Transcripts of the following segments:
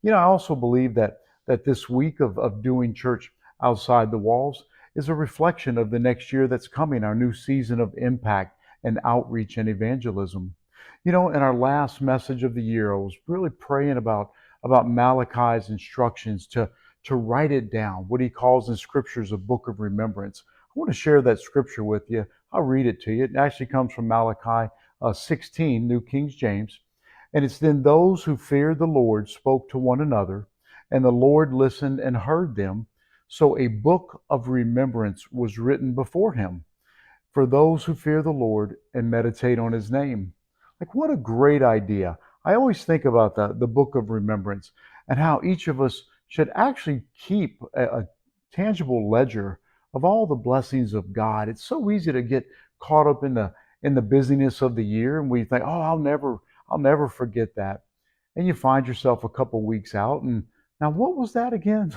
I also believe that this week of doing church outside the walls is a reflection of the next year that's coming, our new season of impact and outreach and evangelism. In our last message of the year, I was really praying about Malachi's instructions to write it down, what he calls in scriptures a book of remembrance. I want to share that scripture with you. I'll read it to you. It actually comes from Malachi 16, New King James. And it's then those who feared the Lord spoke to one another, and the Lord listened and heard them. So a book of remembrance was written before him for those who fear the Lord and meditate on his name. Like, what a great idea. I always think about the book of remembrance and how each of us should actually keep a tangible ledger of all the blessings of God. It's so easy to get caught up in the busyness of the year, and we think, "Oh, I'll never forget that." And you find yourself a couple weeks out, and now what was that again?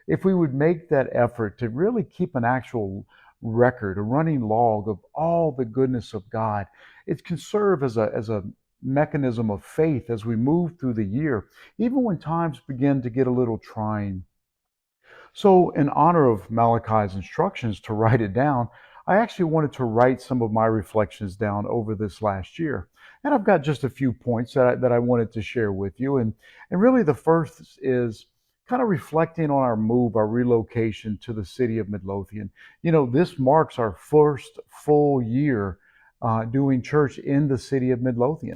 If we would make that effort to really keep an actual record, a running log of all the goodness of God, it can serve as a mechanism of faith as we move through the year, even when times begin to get a little trying. So, in honor of Malachi's instructions to write it down, I actually wanted to write some of my reflections down over this last year. And I've got just a few points that I wanted to share with you. And really, the first is kind of reflecting on our move, our relocation to the city of Midlothian. This marks our first full year doing church in the city of Midlothian.